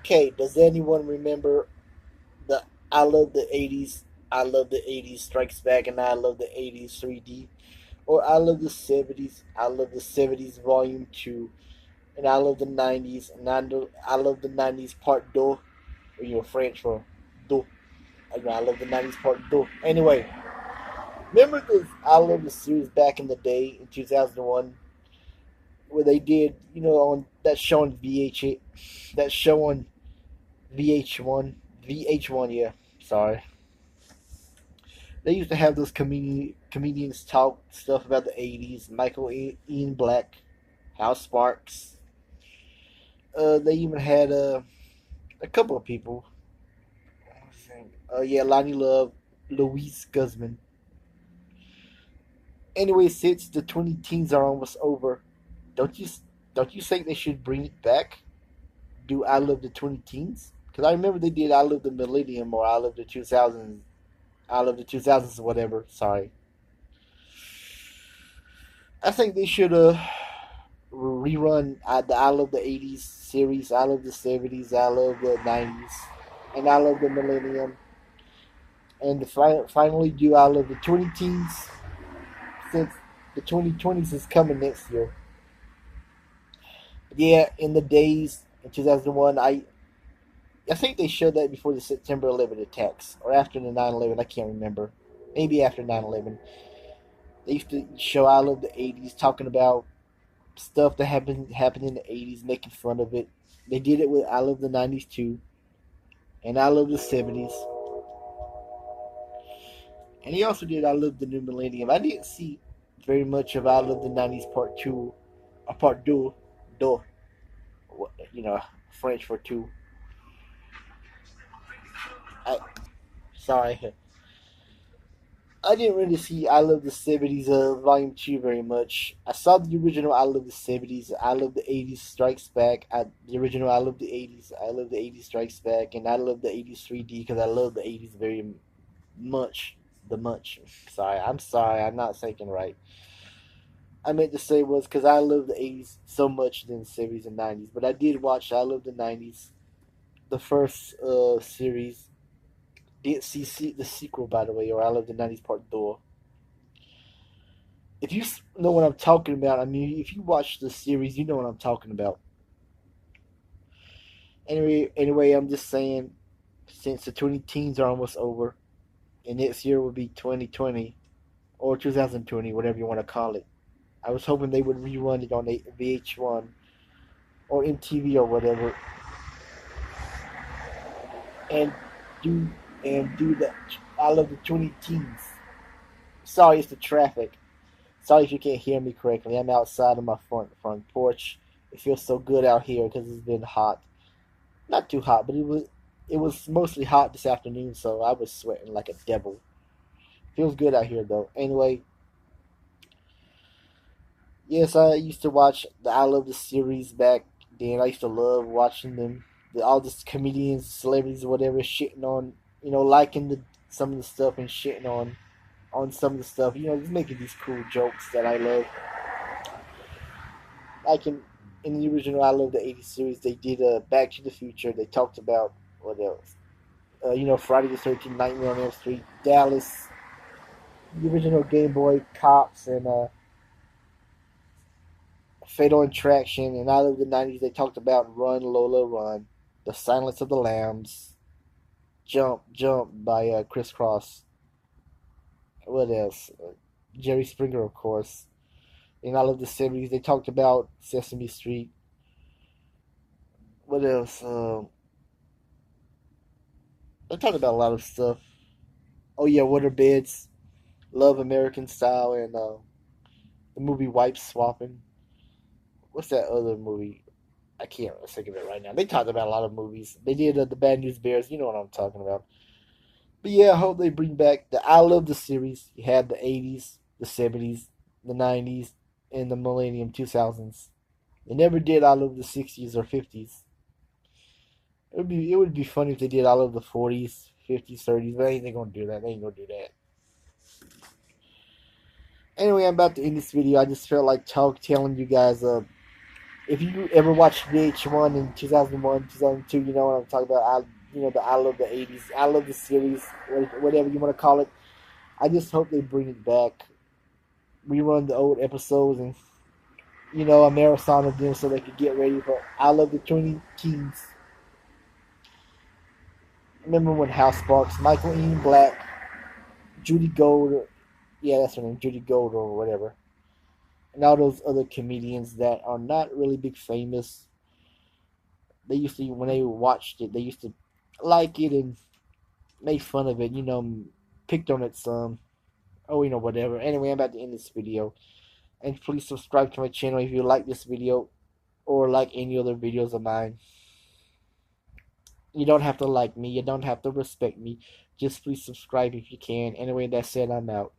Okay, does anyone remember the I Love the 80s, I Love the 80s Strikes Back, and I Love the 80s 3D? Or I Love the 70s, I Love the 70s Volume 2, and I Love the 90s, and I Love the 90s Part 2, or French for do. I love the 90s Part 2. Anyway, remember the I Love the series back in the day in 2001 where they did, on that show on VH8, that show on VH1, VH1, yeah, sorry. They used to have those comedians talk stuff about the 80s, Michael Ian Black, Hal Sparks. They even had a couple of people. Yeah, Lonnie Love, Louise Guzman. Anyway, since the 20 teens are almost over, don't you don't you think they should bring it back? Do I Love the 20 teens? Because I remember they did I Love the Millennium or I Love the 2000s, I Love the 2000s, whatever. Sorry, I think they should rerun the I Love the 80s series, I Love the 70s, I Love the 90s, and I Love the Millennium, and finally do I Love the 20 teens since the 2020s is coming next year. But yeah, in the days in 2001, I think they showed that before the September 11 attacks or after the 9/11. I can't remember. Maybe after 9/11. They used to show I Love the 80s, talking about stuff that happened in the 80s, making fun of it. They did it with I Love the 90s too, and I Love the 70s. And he also did I Love the New Millennium. I didn't see very much of I Love the 90s Part 2, or Part 2, do, you know, French for 2. I, sorry. I didn't really see I Love the 70s Volume 2 very much. I saw the original I Love the 70s, I Love the 80s Strikes Back, the original I Love the 80s, I Love the 80s Strikes Back, and I Love the 80s 3D because I love the 80s very much. The much. Sorry, I'm not thinking right. I meant to say was because I love the 80s so much than the 70s and 90s, but I did watch I Love the 90s, the first series. Didn't see the sequel, by the way, or I Love the 90s Part 2. If you know what I'm talking about, I mean, if you watch the series, you know what I'm talking about. Anyway, I'm just saying, since the 20 teens are almost over, and next year will be 2020 or 2020, whatever you want to call it. I was hoping they would rerun it on VH1 or MTV or whatever, and do do the I Love the 20 teens. Sorry, it's the traffic. Sorry if you can't hear me correctly. I'm outside of my front porch. It feels so good out here because it's been hot. Not too hot, but it was mostly hot this afternoon, so I was sweating like a devil. Feels good out here though. Anyway, yes, I used to watch the I Love the series back then. I used to love watching them. All these comedians, celebrities, whatever, shitting on, liking some of the stuff and shitting on some of the stuff. Just making these cool jokes that I love. Like in the original I Love the 80s series, they did Back to the Future. They talked about what else? Friday the 13th, Nightmare on Elm Street, Dallas, the original Game Boy, Cops, and Fatal Attraction. And I Love the 90s, they talked about Run, Lola, Run, The Silence of the Lambs, Jump, Jump by Criss Cross. What else? Jerry Springer, of course. And I Love the 70s, they talked about Sesame Street. What else? They talked about a lot of stuff. Oh yeah, Waterbeds, Love American Style, and the movie Wipe Swapping. What's that other movie? I can't think of it right now. They talked about a lot of movies. They did the Bad News Bears. You know what I'm talking about. But yeah, I hope they bring back the I Love the series. You had the 80s, the 70s, the 90s, and the Millennium 2000s. They never did I Love the 60s or 50s. It would be funny if they did I Love the 40s, 50s, 30s, but ain't they gonna do that? They ain't gonna do that. Anyway, I'm about to end this video. I just felt like telling you guys If you ever watched VH1 in 2001, 2002, you know what I'm talking about. I love the 80s. I love the series, whatever you want to call it. I just hope they bring it back, rerun the old episodes, and a marathon of them so they could get ready for I Love the 20 Teens. Remember when House Sparks, Michael Ian Black, Judy Gold, yeah, that's her name, Judy Gold or whatever, and all those other comedians that are not really big famous. They used to, when they watched it, they used to like it and make fun of it, picked on it some. Oh, whatever. Anyway, I'm about to end this video. And please subscribe to my channel if you like this video or like any other videos of mine. You don't have to like me. You don't have to respect me. Just please subscribe if you can. Anyway, that's it. I'm out.